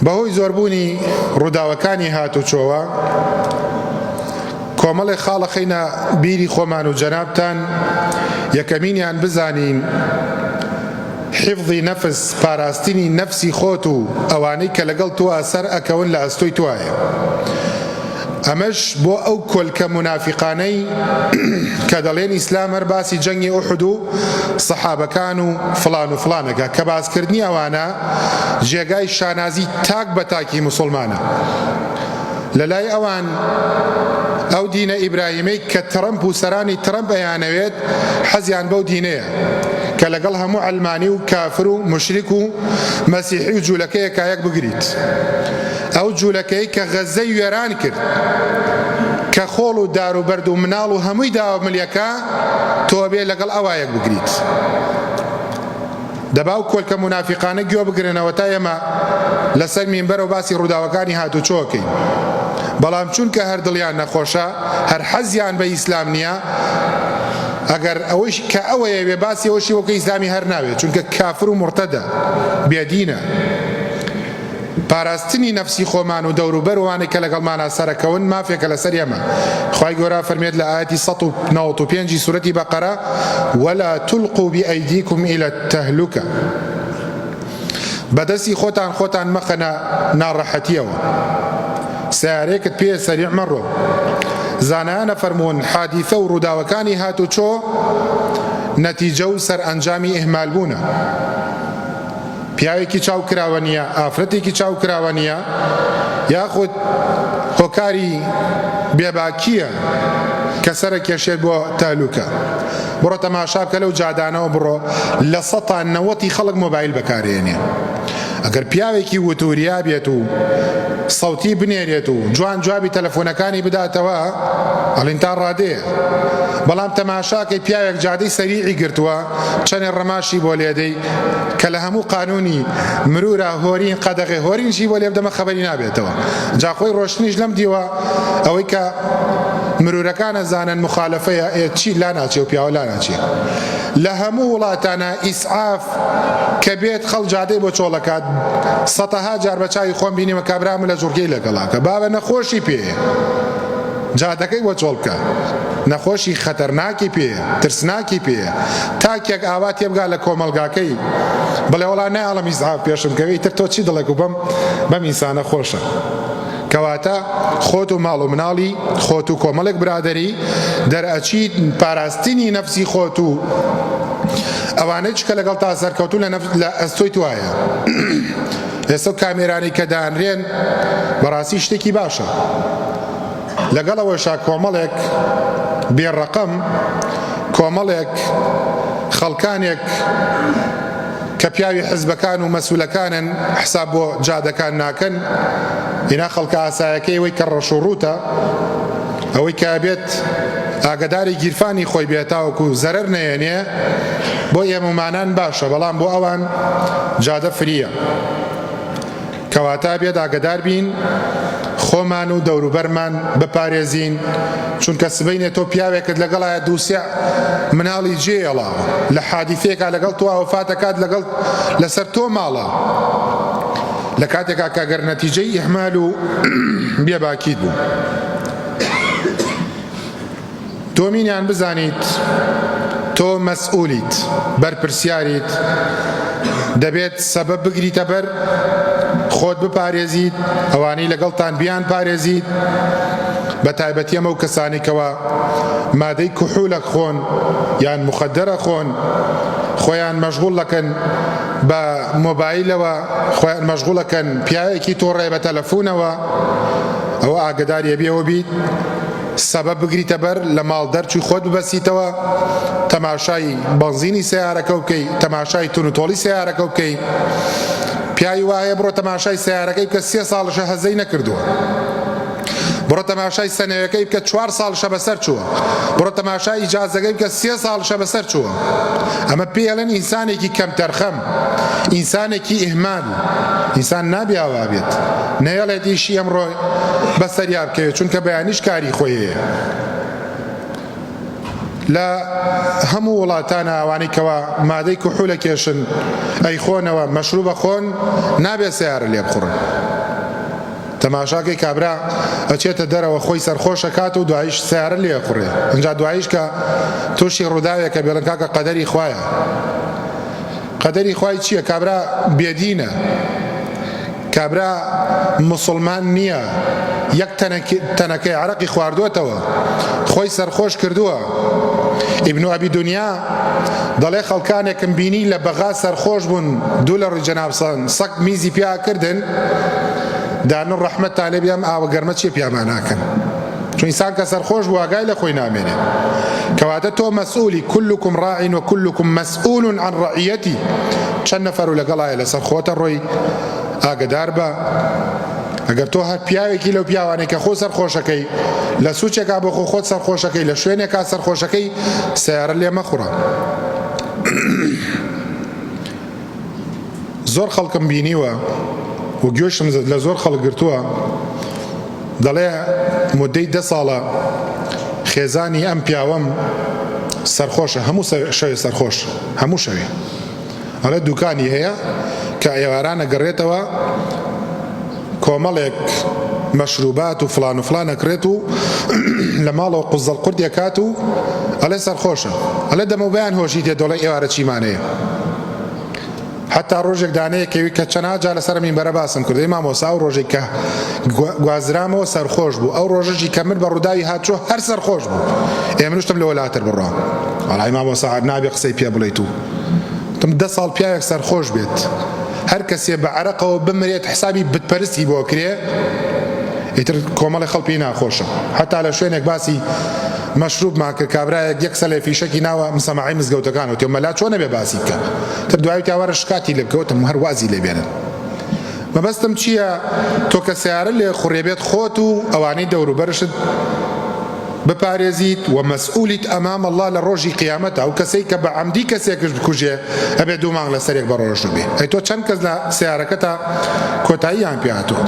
بەهۆی زۆربوونی ڕووداوەکانی هاتوچۆوە کۆمەڵێک خاڵە خەینە بیری خۆمان و جەنابتان یەکەمینیان بزانین حفظی نەفس پاراستنی نەفسی خۆت و ئەوانەی کە لەگەڵ تۆ سەر ئەکەون لە ئەستۆی توایە. ئەمەش بۆ ئەو کۆلکە منافقانەی کە دەڵێن ئیسلام هەر باسی جەنگی ئوحود و سەحابەکان و فلانەکە کە باسکردنی ئەوانە جێگای شانازی تاک بە تاکی موسڵمانە. لەلای ئەوان ئەو دینە ئیبراهیمەی کە ترەمپ و سەرانی ترەمپ ئەیانەوێت حەزیان بەو دینەیە کە لەگەڵ هەموو ئەلمانی و کافر و مشریک و مەسیحی و جوولەکەی یەکایەک بگریت. ئەو جوولەکەی کە غەزەی وێران کرد کە خۆڵ و دار و بەرد و مناڵ و هەمووی داوە ملیەکە تۆ بێ لەگەڵ ئەوایەک بگریت. دەبا و کۆلکە منافقانە گوێ بگرنەوە تا ئێمە لەسەر مینبەر و باسی ڕووداوەکانی هاتوچۆکەین. بەڵام چونکە هەر دڵیان نەخۆشە هەر حەزیان بە ئیسلام نییە ئەگەر ئەوەش کە ئەوەیە بێ باسی ئەوەشی وەکە ئیسلامی هەر ناوێت چونکە کافر و مرتەدە بێدینە. پاراستنی نەفسی خۆمان و دەوروبەروانێک کە لەگەڵمانە سەرەکەون مافێکە لەسەر ئێمە. خوای گەورە فەرمێت لە ئاەتی 195 سورەتی بەقەرە ولا تلقوا بأيديكم إلى التهلكة بەدەستی خۆتان مەخەنە ناڕەحەتیەوە. سیارەیەکت پێ سەریع مەڕۆ. زانایانە فەرموون حادیثە و ڕووداوەکانی هاتوچۆ نەتیجە و سەرئەنجامی ئیهمال بوونە. پیاوێکی چاوکراوە نییە، ئافرەتێکی چاوکراوە نییە، یاخود هۆکاری بێباکیە کە سەرە کێشێت بۆ تالوکە. بڕۆ تەماشا بکە لەو جادانەوە بڕۆ لە 90 خەڵک مۆبایل بەکارێنێ. ئەگەر پیاوێکی وتوریا بێت و سەوتی بنێرێت و جوان جوابی تەلەفۆنەکانی بداتەوە ئەڵین تا ڕادەیە. بەڵام تەماشاکەی پیاوێک جادەی سەریعی گرتووە چەندێ ڕەماشی بۆ لێدەی کە لە هەموو قانونی مرورە هۆرین قەدەغێ هۆرینشی بۆ لێبدەمە خەبەری نابێتەوە. جا خۆی ڕۆشنیش لەم دیوە ئەوەی کە مرورەکانە زانن مخالفەیە چی لا ناچێ و پیاوە لا ناچێ. لە هەموو وڵاتانە ئیسعاف کە بێت خەڵ جادەی بۆ چۆڵەکات 100 جار بە چاوی خۆم بینیمە کابرام لە جوڕگەی لەگەڵاکە بابە نەخۆشی پێیە جادەکەی بۆ چۆڵ بکە، نەخۆشی خەتەرناکی پێیە، ترسناکی پێیە. تاکێک ئاوا تێبگا لە کۆمەلگاکەی بڵێ وەڵا نایڵم ئیسعاف پێشم کەوی تر تۆ چی دڵێک و بەم ئینسانە خۆشە. کەواتە خۆت و ماڵ و مناڵی خۆت و کۆمەڵێک برادەری دەرئەچیت پاراستنی نەفسی خۆت و ئەوانەی چکە لەگەڵ تا سەرکەوتو لە ئەستۆی توایە. ئێستا کامێرانی کە دانرێن بەڕاستی شتێکی باشە. لەگەڵەوەشا کۆمەڵێک بێڕەقەم کۆمەڵێک خەڵکانێک کە پیاوی حزبەکان و مەسئولەکانن حساب بۆ جادەکان ناکەن ئینا خەڵکە ئاسایەکەی ئەوەی کە ڕەش و ڕووتە ئەوەی کە بێت ئاگداری گیرفانی خۆی بێتاوەکو زەرەر نەیەنێ بۆ ئێمەمانان باشە بەڵام بۆ ئەوان جادە فریە. کەواتە بێت ئاگدار بین خۆمان و دەوروبەرمان بپارێزین چونکە سبەینێ تۆ پیاوێکت لەگەڵایە دووسێ مناڵی جێڵا لە حادیثەیەکە لەگەڵ تۆ وفاتەکات لەگەڵ لەسەر تۆ ماڵە لە کاتێکا کەگەر نەتیجەی ئیهمال و بێباکیت بوو. تۆمینیان بزانیت تۆ مەسئولیت بەرپرسیاریت دەبێت سەبەب بگریتە بەر خۆت بپارێزیت ئەوانەی لەگەڵتان بیان پارێزیت بە تایبەتی ئەمە و کەسانی کەوە مادەی کوحولەک خۆن یان مخەدەرە خۆن خۆیان مەشغوڵ دەکەن بە مۆبایلەوە خۆیان مەشغوڵ دەکەن پیاوێکی تۆڕێ بە تەلەفۆنەوە ئەوە ئاگداریە بێەوە بیت سەبەب بگریتە بەر لە ماڵ دەرچووی خۆت ببەسیتەوە تەماشای بەنزینی سیارەکە بکەی تەماشای تونوتۆڵی سیارەکە بکەی. پیاوی وایە بڕۆ تەماشای سیارەکەی بکە 3 ساڵشە هەزەی نەکردووە بڕۆ تەماشای سەنەوەکەی بکە 4 ساڵشە بەسەر چووە بڕۆ تەماشای ئیجازەکەی بکە 3 ساڵشە بەسەر چووە. ئەمە پێڵێن ئینسانێکی کەم تەرخەم ئینسانێکی ئیهمال ئینسان نابیاوا بێت نەیەڵێت ئیشی ئەمڕۆ بەسەریا بکەوێت چونکە بەیانیش کاری خۆیەیە. لە هەموو وڵاتانە ئەوانەی کەوا مادەی کوحوولە کێشن ئەی خۆنەوە مەشروبە خۆن نابێت سیارە لێ بخڕن. تەماشاکەی کابرا ئەچێتە دەرەوە خۆی سەرخۆشە کات و دواییش سیارە لێ خوڕێ، ئەنجا دواییش کە تووشی ڕووداوێکە بێڵن کاکە قەدەری خوایە. قەدەری خوای چییە؟ کابرا بێدینە، کابرا موسڵمان نییە، یەک تەنەکەی عەرەقی خواردووەتەوە، خۆی سەرخۆش کردووە. ئیبن ئەبی دونیا دەڵێ خەڵکانێکم بینی لە بەغا سەرخۆش بوون، دوو لە ڕووی جەنابسان سەگ میزی پیا کردن، دانن ڕەحمەتتان لێ بێم ئاوە گەرمە چیە پیامان ناکەن، چون ئینسان کە سەرخۆش بوو ئاگای لە خۆی نامێنێ. کەواتە تۆ مەسئولی، كلكم راع وكلكم مسؤول عن رعيته. چەند نەفەر و لەگەڵایە لەسەر خۆتە ڕۆی ئاگدار بە. ئەگەر تۆ هەر پیاوێکی لەو پیاوانەی کە خۆ سەرخۆشەکەی لە سوچێکا بۆ خۆت سەرخۆشەکەی لە شوێنێکا سەرخۆشەکەی سیارە لێ مەخوڕە. زۆر خەڵکم بینیوە و گوێشم لە زۆر خەڵک گرتووە دەڵێ مودەی 10 ساڵە خێزانی ئەم پیاوەم سەرخۆشە، هەموو شەوێ سەرخۆش، هەموو شەوێ. ئەڵێ دوکانی هەیە کە ئێوارانە گەڕێتەوە کۆمەڵێک مەشروبات و فلان و فلان ئەکرێت و لە ماڵەوە قوزەڵ قورد ئەکات و ئەڵێ سەرخۆشە. ئەڵێ دەمە بەیان هۆشی تێ دەڵێ ئێوارە چیمانەیە. حتا ڕۆژێک دانەیە کەوی کە چەند جا لەسەر مینبەرە باسم کردی مامۆسا و ڕۆژێک کە گوازرامەوە سەرخۆش بوو، ئەو ڕۆژەی کە من بە ڕووداوی هاتچۆ هەر سەرخۆش بوو. ئێمە شتم لەوە لاتر بڕۆ. وەڵای مامۆسا نابێ قسەی پێ بڵێیت و 10 ساڵ پیاوێک سەرخۆش بێت، هەر کەسێ بە عەرەقەوە بمرێت حسابی بتپەرستی بۆ کرێ، ئیتر کۆمەڵی خەڵکی ناخۆشە. حتا لە شوێنێک باسی مەشروب ماکرد کابرایەک یەک سەلێ فیشەکی ناوە مسەماعی مزگەوتەکانەوە تێ مەلا چۆن نەبێ باسی بکە، تر دوای تاوەرە شکاتی لێ بکەوتم هەر وازی لێ بێنن. مەبەستم چییە؟ تۆ کە سیارە لێ خوڕێبێت خۆت و ئەوانەی دەوروبەرشت بپارێزیت و مەسئولیت ئەمام الله لە ڕۆژی قیامەتە. ئەو کەسەی کە بە عەمدی کەسێکش بکوژێ ئەبێ 2 مانگ لەسەرێک بەڕۆژ بێ. ئەی تۆ چەند کەس لە سیارەکەتە کۆتاییان پێ هاتووە؟